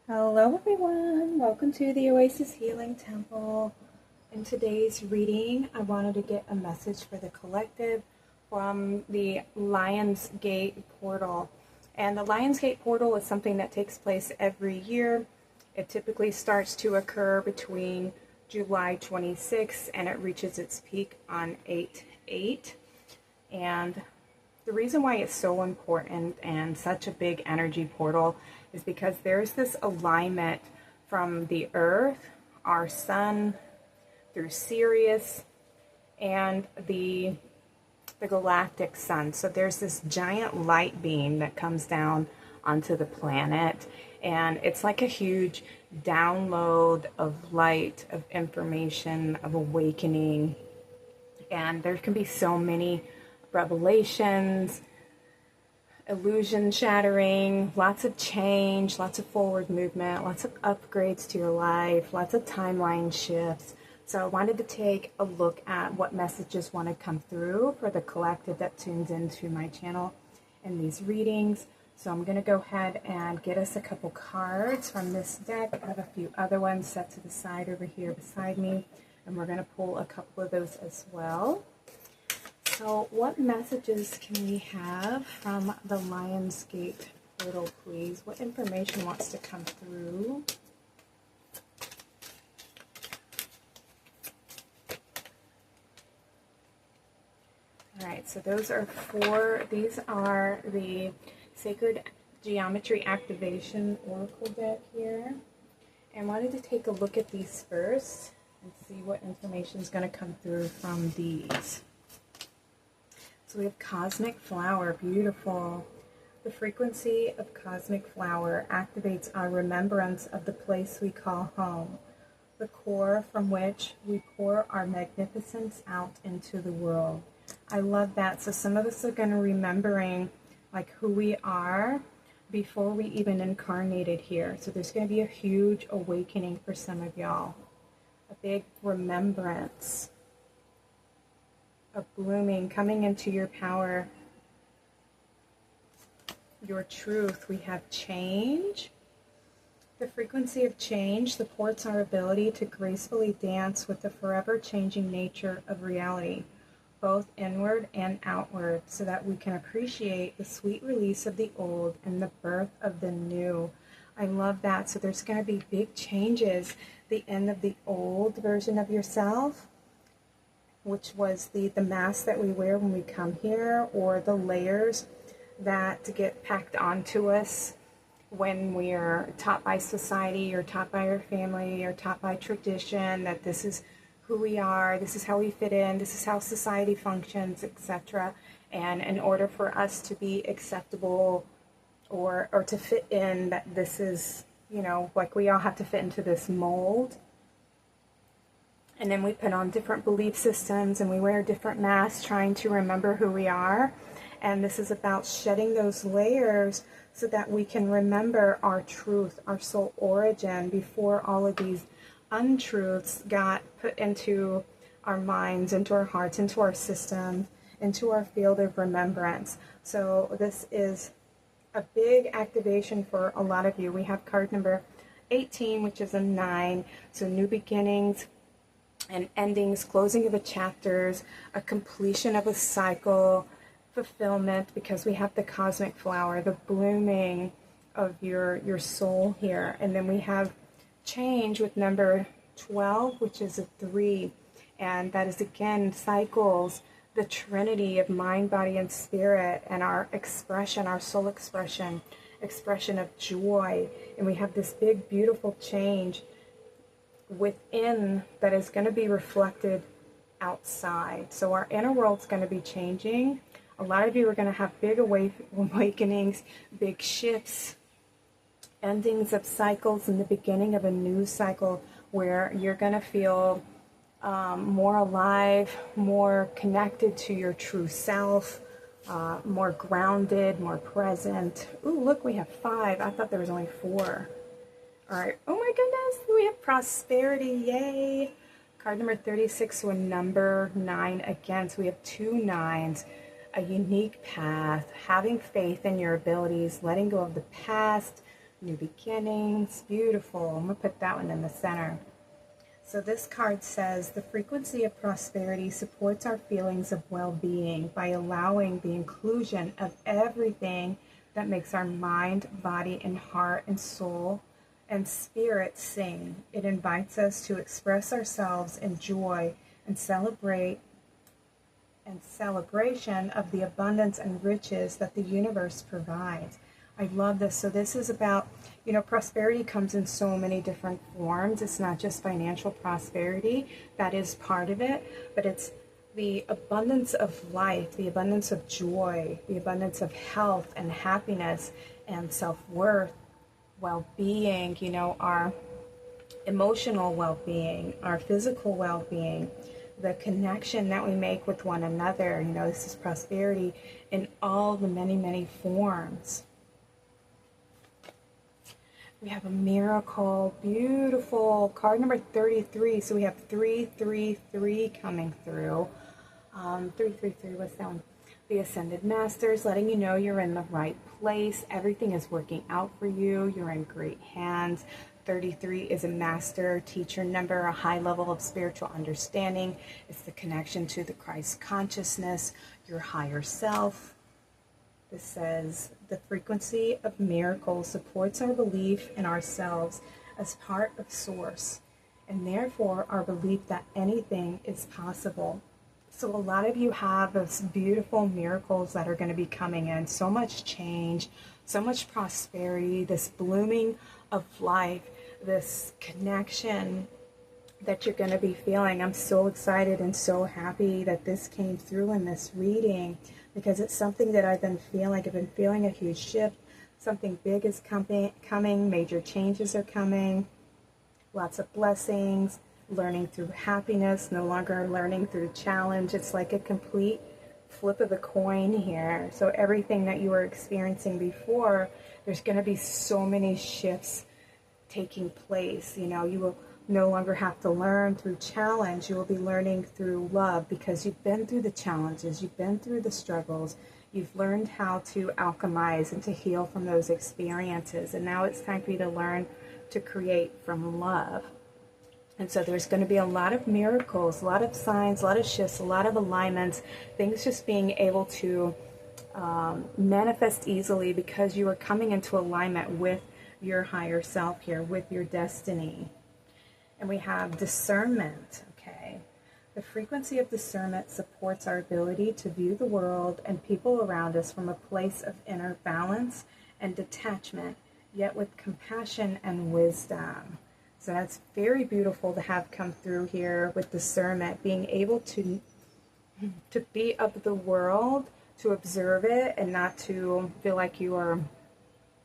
Hello everyone, welcome to the Oasis Healing Temple. In today's reading, I wanted to get a message for the collective from the Lion's Gate portal. And the Lion's Gate portal is something that takes place every year. It typically starts to occur between July 26th and it reaches its peak on 8/8. And the reason why it's so important and such a big energy portal is because there's this alignment from the earth, our sun, through Sirius, and the galactic sun. So there's this giant light beam that comes down onto the planet, and it's like a huge download of light, of information, of awakening. And there can be so many revelations, illusion shattering, lots of change, lots of forward movement, lots of upgrades to your life, lots of timeline shifts. So I wanted to take a look at what messages want to come through for the collective that tunes into my channel in these readings. So I'm going to go ahead and get us a couple cards from this deck. I have a few other ones set to the side over here beside me, and we're going to pull a couple of those as well. So what messages can we have from the Lion's Gate portal, please? What information wants to come through? All right, so those are these are the Sacred Geometry Activation Oracle deck here. And I wanted to take a look at these first and see what information is going to come through from these. So we have Cosmic Flower, beautiful. The frequency of Cosmic Flower activates our remembrance of the place we call home, the core from which we pour our magnificence out into the world. I love that. So some of us are going to remembering like who we are before we even incarnated here. So there's going to be a huge awakening for some of y'all. A big remembrance of blooming, coming into your power, your truth. We have change. The frequency of change supports our ability to gracefully dance with the forever changing nature of reality, both inward and outward, so that we can appreciate the sweet release of the old and the birth of the new. I love that. So there's going to be big changes. The end of the old version of yourself, which was the mask that we wear when we come here, or the layers that get packed onto us when we're taught by society or taught by our family or taught by tradition that this is who we are, this is how we fit in, this is how society functions, etc. And in order for us to be acceptable or to fit in, that this is, you know, like we all have to fit into this mold. And then we put on different belief systems and we wear different masks trying to remember who we are. And this is about shedding those layers so that we can remember our truth, our soul origin, before all of these untruths got put into our minds, into our hearts, into our system, into our field of remembrance. So this is a big activation for a lot of you. We have card number 18, which is a 9. So new beginnings and endings, closing of the chapters, a completion of a cycle, fulfillment, because we have the cosmic flower, the blooming of your soul here. And then we have change with number 12, which is a 3. And that is, again, cycles, the trinity of mind, body, and spirit, and our expression, our soul expression of joy. And we have this big, beautiful change within that is going to be reflected outside. So our inner world's going to be changing. A lot of you are going to have big awakenings, big shifts, endings of cycles, and the beginning of a new cycle where you're going to feel more alive, more connected to your true self, more grounded, more present. Ooh, look, we have 5. I thought there was only 4. All right. Oh my goodness. We have prosperity. Yay. Card number 36, so a number 9 again. So we have 2 9s. A unique path, having faith in your abilities, letting go of the past, New beginnings, beautiful. I'm going to put that one in the center. So this card says the frequency of prosperity supports our feelings of well-being by allowing the inclusion of everything that makes our mind, body, and heart and soul and spirit sing. It invites us to express ourselves in joy and celebration of the abundance and riches that the universe provides. I love this. So this is about, prosperity comes in so many different forms. It's not just financial prosperity. That is part of it, but it's the abundance of life, the abundance of joy, the abundance of health and happiness and self-worth, well-being, our emotional well-being, our physical well-being, the connection that we make with one another. This is prosperity in all the many, many forms. We have a miracle, beautiful card number 33. So we have 333 coming through. 333, what's that one? The Ascended Masters, letting you know you're in the right place. Everything is working out for you. You're in great hands. 33 is a master teacher number, a high level of spiritual understanding. It's the connection to the Christ consciousness, your higher self. This says the frequency of miracles supports our belief in ourselves as part of Source, and therefore our belief that anything is possible. So a lot of you have those beautiful miracles that are going to be coming in. So much change, so much prosperity, this blooming of life, this connection that you're going to be feeling. I'm so excited and so happy that this came through in this reading, because it's something that I've been feeling. I've been feeling a huge shift. Something big is coming. Major changes are coming. Lots of blessings. Learning through happiness, no longer learning through challenge. It's like a complete flip of the coin here. So everything that you were experiencing before, there's going to be so many shifts taking place. You will no longer have to learn through challenge. You will be learning through love, because you've been through the challenges, you've been through the struggles, you've learned how to alchemize and to heal from those experiences. And now it's time for you to learn to create from love. And so there's going to be a lot of miracles, a lot of signs, a lot of shifts, a lot of alignments, things just being able to manifest easily, because you are coming into alignment with your higher self here, with your destiny. And we have discernment, okay? The frequency of discernment supports our ability to view the world and people around us from a place of inner balance and detachment, yet with compassion and wisdom. So that's very beautiful to have come through here with discernment, being able to be of the world, to observe it, and not to feel like you are,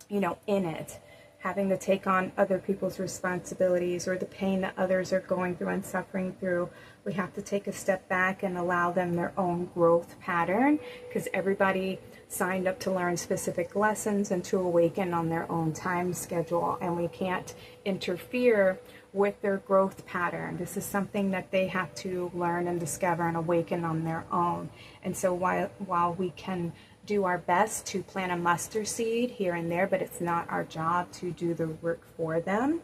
in it, having to take on other people's responsibilities or the pain that others are going through and suffering through. We have to take a step back and allow them their own growth pattern, because everybody signed up to learn specific lessons and to awaken on their own time schedule, and we can't interfere with their growth pattern. This is something that they have to learn and discover and awaken on their own. And so while we can do our best to plant a mustard seed here and there, but it's not our job to do the work for them.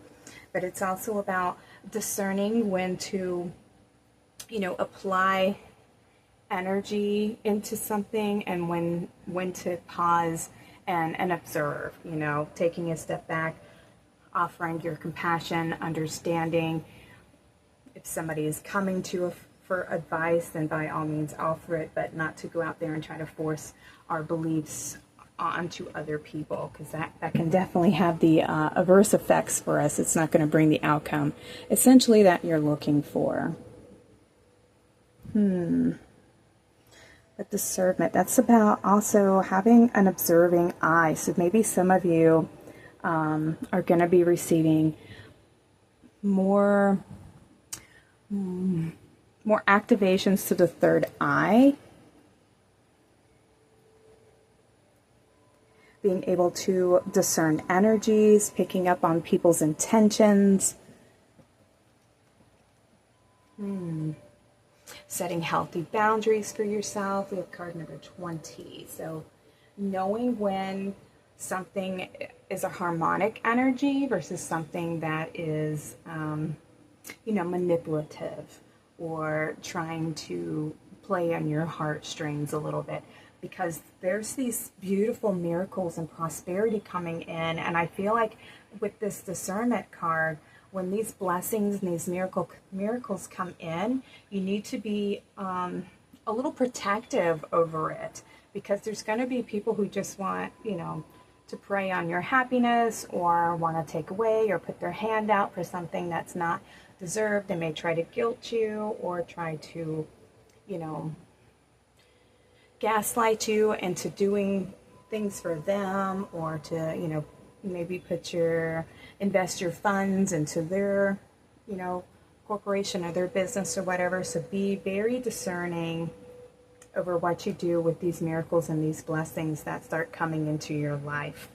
But it's also about discerning when to, apply energy into something, and when to pause and observe, taking a step back, offering your compassion, understanding. If somebody is coming to you for advice, then by all means offer it, but not to go out there and try to force our beliefs onto other people, because that can definitely have the adverse effects for us. It's not going to bring the outcome essentially that you're looking for. But discernment, that's about also having an observing eye. So maybe some of you are going to be receiving more activations to the third eye. Being able to discern energies, picking up on people's intentions. Setting healthy boundaries for yourself. We have card number 20. So knowing when something is a harmonic energy versus something that is, manipulative or trying to play on your heartstrings a little bit. Because there's these beautiful miracles and prosperity coming in. And I feel like with this discernment card, when these blessings and these miracles come in, you need to be a little protective over it. Because there's going to be people who just want, to prey on your happiness or want to take away or put their hand out for something that's not deserved. They may try to guilt you or try to, gaslight you into doing things for them, or to, maybe invest your funds into their, corporation or their business or whatever. So be very discerning over what you do with these miracles and these blessings that start coming into your life.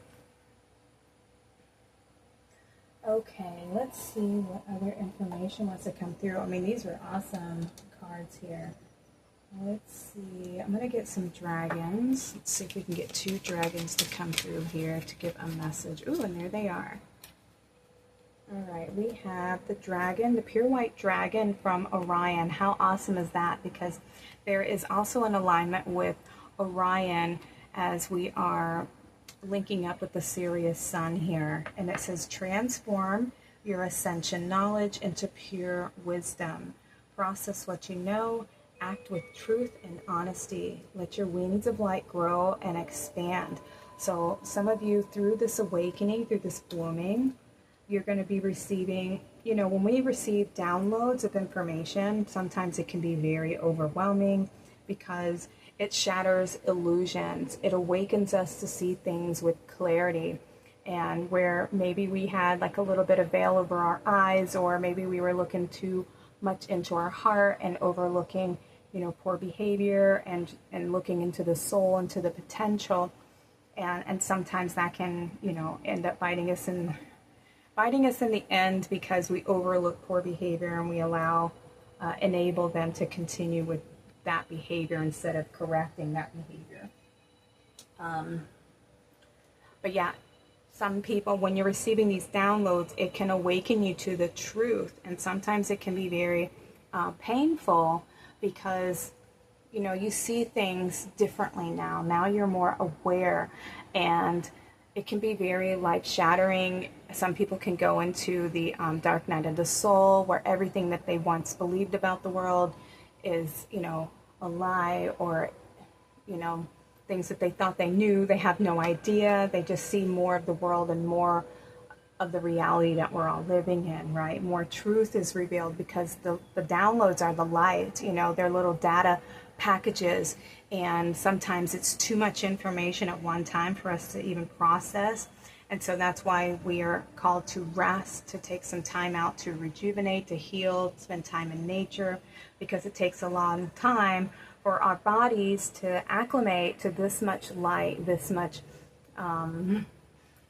Okay, let's see what other information wants to come through. I mean, these are awesome cards here. Let's see. I'm going to get some dragons. Let's see if we can get 2 dragons to come through here to give a message. Ooh, and there they are. All right, we have the dragon, the pure white dragon from Orion. How awesome is that? Because there is also an alignment with Orion as we are linking up with the Sirius sun here. And it says, transform your ascension knowledge into pure wisdom. Process what you know. Act with truth and honesty. Let your wings of light grow and expand. So some of you, through this awakening, through this blooming, you're going to be receiving, when we receive downloads of information, sometimes it can be very overwhelming because it shatters illusions. It awakens us to see things with clarity. And where maybe we had like a little bit of veil over our eyes, or maybe we were looking too much into our heart and overlooking poor behavior and looking into the soul, into the potential. And sometimes that can, end up biting us in the end, because we overlook poor behavior and we enable them to continue with that behavior instead of correcting that behavior. But yeah, some people, when you're receiving these downloads, it can awaken you to the truth. And sometimes it can be very painful, because you see things differently now. Now you're more aware, and it can be very life-shattering. Some people can go into the dark night of the soul, where everything that they once believed about the world is, a lie, or, things that they thought they knew, they have no idea. They just see more of the world and more of the reality that we're all living in, right? More truth is revealed, because the downloads are the light, they're little data packages, and sometimes it's too much information at one time for us to even process. And so that's why we are called to rest, to take some time out to rejuvenate, to heal, spend time in nature, because it takes a long time for our bodies to acclimate to this much light, this much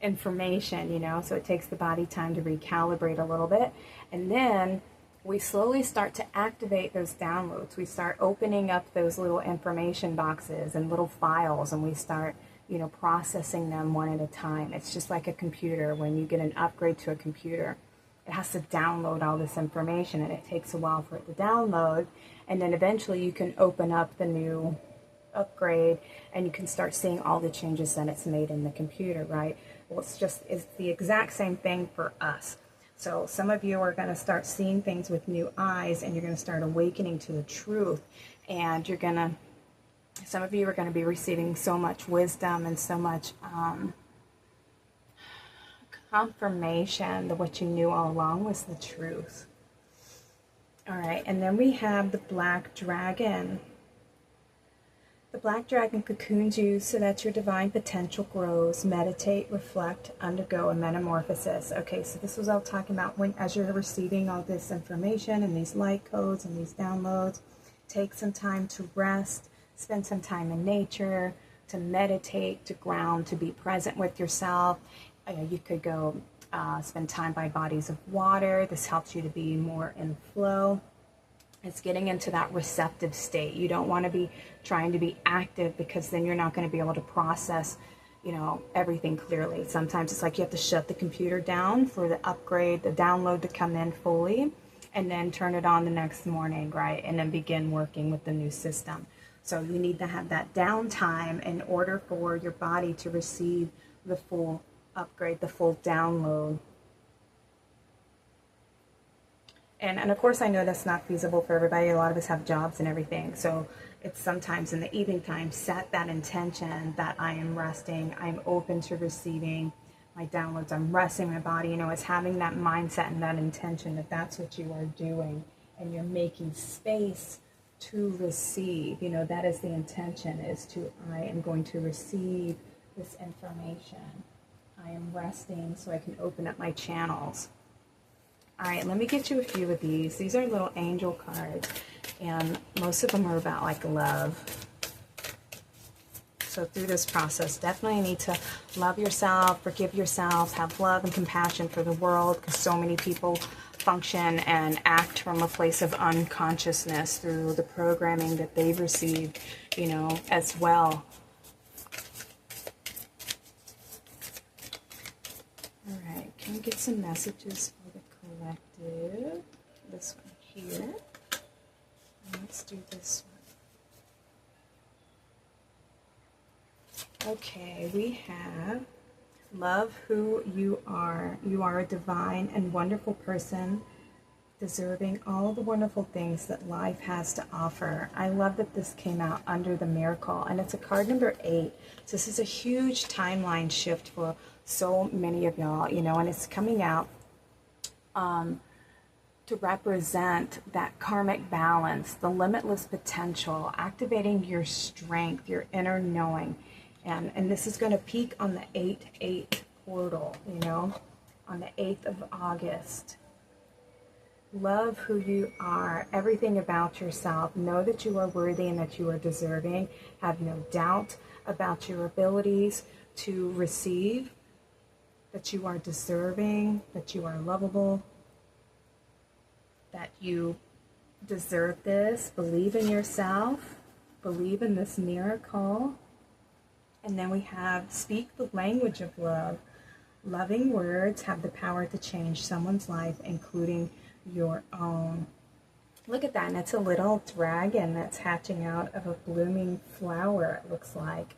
information, so it takes the body time to recalibrate a little bit. And then we slowly start to activate those downloads. We start opening up those little information boxes and little files, and we start, processing them one at a time. It's just like a computer. When you get an upgrade to a computer, it has to download all this information, and it takes a while for it to download. And then eventually you can open up the new upgrade, and you can start seeing all the changes that it's made in the computer, right? Well, it's the exact same thing for us. So some of you are going to start seeing things with new eyes, and you're going to start awakening to the truth. And some of you are going to be receiving so much wisdom and so much confirmation that what you knew all along was the truth. All right, and then we have the black dragon. The black dragon cocoons you so that your divine potential grows. Meditate, reflect, undergo a metamorphosis. Okay, so this was all talking about as you're receiving all this information and these light codes and these downloads, take some time to rest, spend some time in nature, to meditate, to ground, to be present with yourself. You could go spend time by bodies of water. This helps you to be more in flow. It's getting into that receptive state. You don't want to be trying to be active, because then you're not going to be able to process, you know, everything clearly. Sometimes it's like you have to shut the computer down for the upgrade, the download to come in fully, and then turn it on the next morning, right? And then begin working with the new system. So you need to have that downtime in order for your body to receive the full upgrade, the full download. And of course, I know that's not feasible for everybody. A lot of us have jobs and everything. So it's sometimes in the evening time, set that intention that I am resting, I'm open to receiving my downloads, I'm resting my body. You know, it's having that mindset and that intention that that's what you are doing, and you're making space to receive. You know, that is the intention, is to, I am going to receive this information. I am resting so I can open up my channels. All right, let me get you a few of these. These are little angel cards, and most of them are about like love. So through this process, definitely need to love yourself, forgive yourself, have love and compassion for the world, because so many people function and act from a place of unconsciousness through the programming that they've received, you know, as well. All right, can we get some messages for the collective? This one here. And let's do this one. Okay, we have love who you are. You are a divine and wonderful person, deserving all the wonderful things that life has to offer. I love that this came out under the miracle, and it's a card number 8. So this is a huge timeline shift for so many of y'all, you know, and it's coming out to represent that karmic balance, the limitless potential, activating your strength, your inner knowing. And this is going to peak on the 8/8 portal, you know, on the 8th of August. Love who you are, everything about yourself. Know that you are worthy and that you are deserving. Have no doubt about your abilities to receive, that you are deserving, that you are lovable, that you deserve this. Believe in yourself. Believe in this miracle. And then we have speak the language of love. Loving words have the power to change someone's life, including your own. Look at that, and it's a little dragon that's hatching out of a blooming flower, it looks like.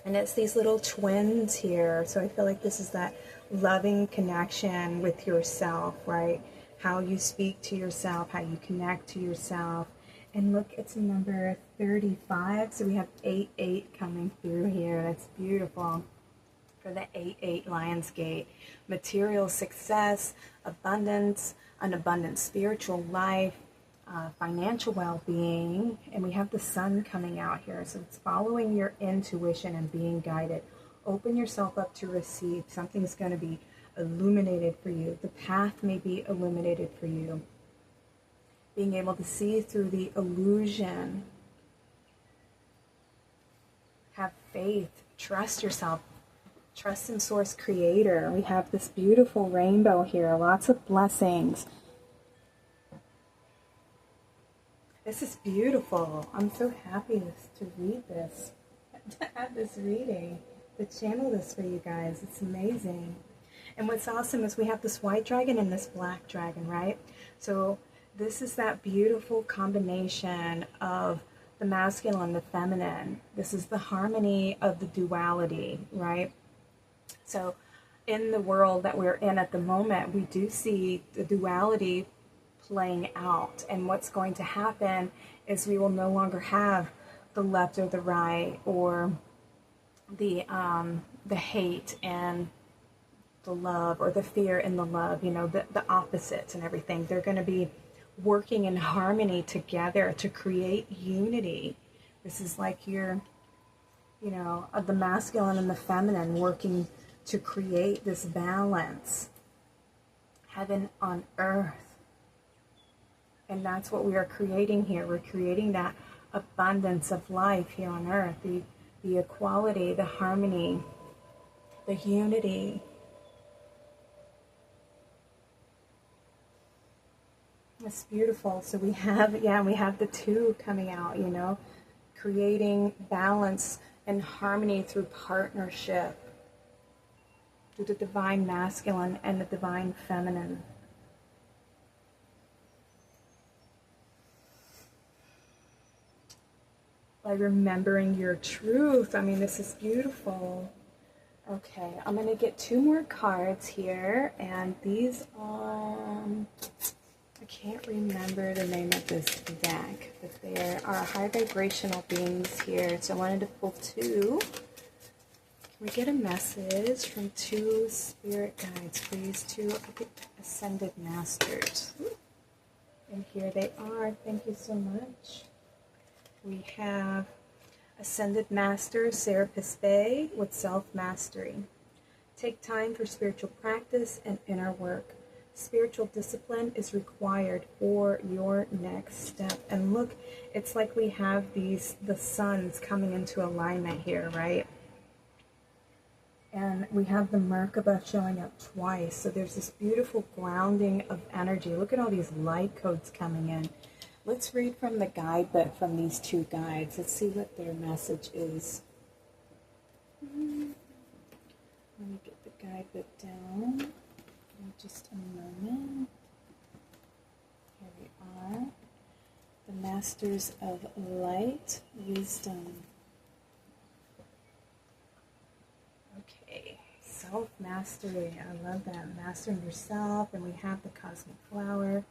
And it's these little twins here. So I feel like this is that loving connection with yourself, right? How you speak to yourself, how you connect to yourself. And look, it's number 35. So we have 8/8 coming through here. That's beautiful. For the 8/8 Lionsgate. Material success, abundance, an abundant spiritual life, financial well-being, and we have the sun coming out here. So it's following your intuition and being guided. Open yourself up to receive. Something's going to be illuminated for you. The path may be illuminated for you. Being able to see through the illusion. Have faith. Trust yourself. Trust in Source Creator. We have this beautiful rainbow here. Lots of blessings. This is beautiful. I'm so happy to read this. To have this reading. To channel this for you guys. It's amazing. And what's awesome is we have this white dragon and this black dragon, right? So this is that beautiful combination of the masculine and the feminine. This is the harmony of the duality, right? So in the world that we're in at the moment, we do see the duality playing out. And what's going to happen is we will no longer have the left or the right, or the hate and the love, or the fear and the love, you know, the opposites and everything. They're going to be working in harmony together to create unity. This is like your, you know, the masculine and the feminine working to create this balance. Heaven on earth. And that's what we are creating here. We're creating that abundance of life here on earth. The equality, the harmony, the unity. It's beautiful. So we have, we have the 2 coming out, you know, creating balance and harmony through partnership, through the divine masculine and the divine feminine. By remembering your truth. I mean, this is beautiful. Okay, I'm going to get 2 more cards here, and these are, I can't remember the name of this deck, but there are high vibrational beings here, so I wanted to pull 2. Can we get a message from 2 spirit guides, please? 2 ascended masters. And here they are. Thank you so much. We have Ascended Master Serapis Bey with self-mastery. Take time for spiritual practice and inner work. Spiritual discipline is required for your next step. And look, it's like we have the suns coming into alignment here, right? And we have the Merkaba showing up twice. So there's this beautiful grounding of energy. Look at all these light codes coming in. Let's read from the guidebook from these 2 guides. Let's see what their message is. Let me get the guidebook down in just a moment. Here we are. The Masters of Light, Wisdom. Okay, self-mastery. I love that. Mastering yourself. And we have the Cosmic Flower.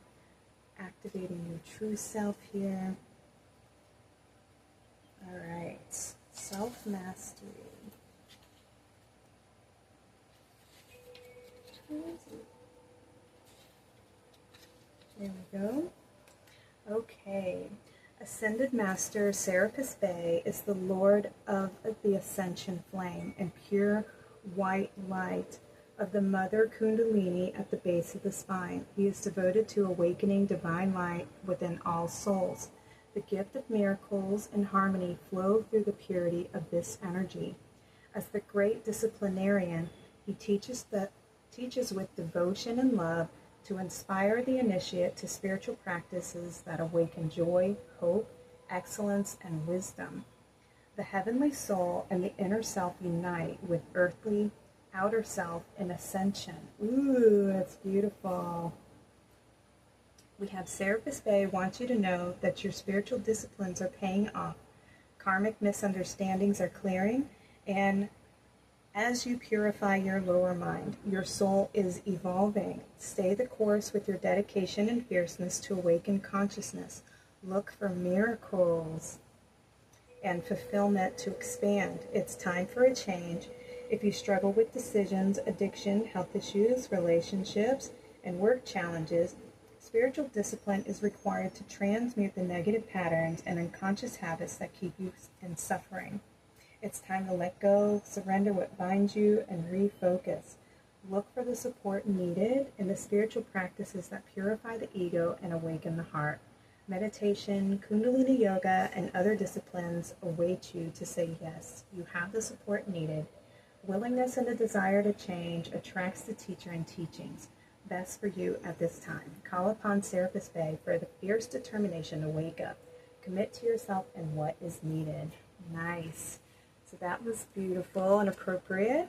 Activating your true self here. All right, self-mastery. There we go. Okay, Ascended Master Serapis Bey is the Lord of the Ascension Flame and pure white light of the Mother Kundalini at the base of the spine. He is devoted to awakening divine light within all souls. The gift of miracles and harmony flow through the purity of this energy. As the great disciplinarian, he teaches with devotion and love to inspire the initiate to spiritual practices that awaken joy, hope, excellence, and wisdom. The heavenly soul and the inner self unite with earthly outer self in ascension. Ooh, that's beautiful. We have Serapis Bey wants you to know that your spiritual disciplines are paying off. Karmic misunderstandings are clearing, and as you purify your lower mind, your soul is evolving. Stay the course with your dedication and fierceness to awaken consciousness. Look for miracles and fulfillment to expand. It's time for a change. If you struggle with decisions, addiction, health issues, relationships, and work challenges, spiritual discipline is required to transmute the negative patterns and unconscious habits that keep you in suffering. It's time to let go, surrender what binds you, and refocus. Look for the support needed in the spiritual practices that purify the ego and awaken the heart. Meditation, Kundalini Yoga, and other disciplines await you to say yes. You have the support needed. Willingness and a desire to change attracts the teacher and teachings best for you at this time. Call upon Serapis Bey for the fierce determination to wake up. Commit to yourself and what is needed. Nice. So that was beautiful and appropriate.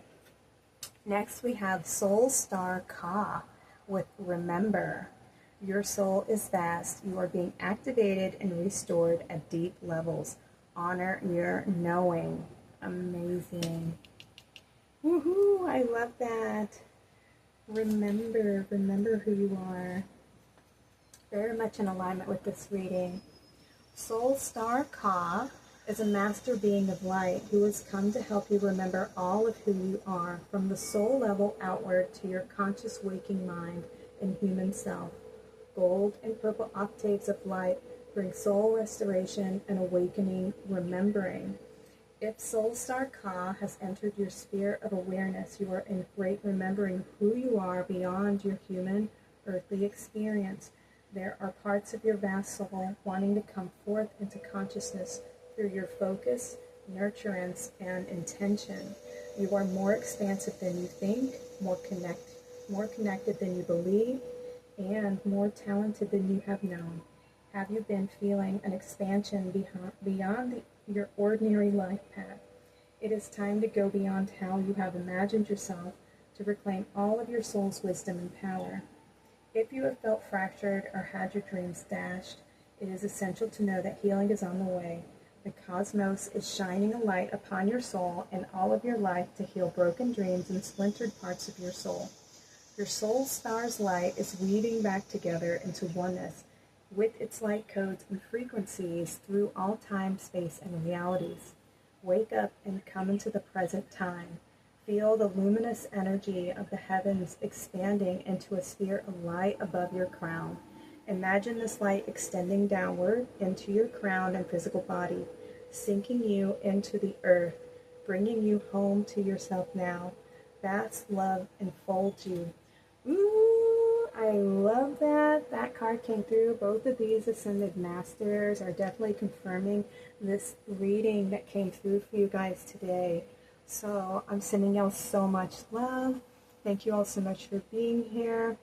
Next we have Soul Star Ka with Remember. Your soul is vast. You are being activated and restored at deep levels. Honor your knowing. Amazing. Woohoo! I love that. Remember who you are. Very much in alignment with this reading. Soul Star Ka is a master being of light who has come to help you remember all of who you are, from the soul level outward to your conscious waking mind and human self. Gold and purple octaves of light bring soul restoration and awakening remembering. If Soul Star Ka has entered your sphere of awareness, you are in great remembering who you are beyond your human, earthly experience. There are parts of your vast soul wanting to come forth into consciousness through your focus, nurturance, and intention. You are more expansive than you think, more connected than you believe, and more talented than you have known. Have you been feeling an expansion beyond your ordinary life path? It is time to go beyond how you have imagined yourself to reclaim all of your soul's wisdom and power. If you have felt fractured or had your dreams dashed, it is essential to know that healing is on the way. The cosmos is shining a light upon your soul and all of your life to heal broken dreams and splintered parts of your soul. Your soul star's light is weaving back together into oneness with its light codes and frequencies through all time, space, and realities. Wake up and come into the present time. Feel the luminous energy of the heavens expanding into a sphere of light above your crown. Imagine this light extending downward into your crown and physical body, sinking you into the earth, bringing you home to yourself now. Vast love enfolds you. Ooh, I love that. That card came through. Both of these Ascended Masters are definitely confirming this reading that came through for you guys today. So I'm sending y'all so much love. Thank you all so much for being here.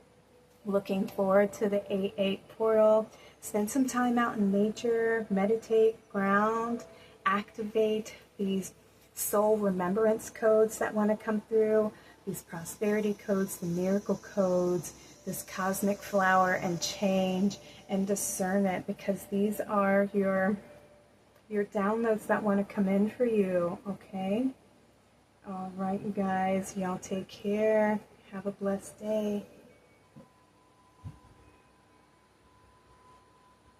Looking forward to the 8/8 portal. Spend some time out in nature, meditate, ground, activate these soul remembrance codes that want to come through, these prosperity codes, the miracle codes, this cosmic flower and change and discernment, because these are your downloads that want to come in for you, okay? All right, you guys, y'all take care. Have a blessed day.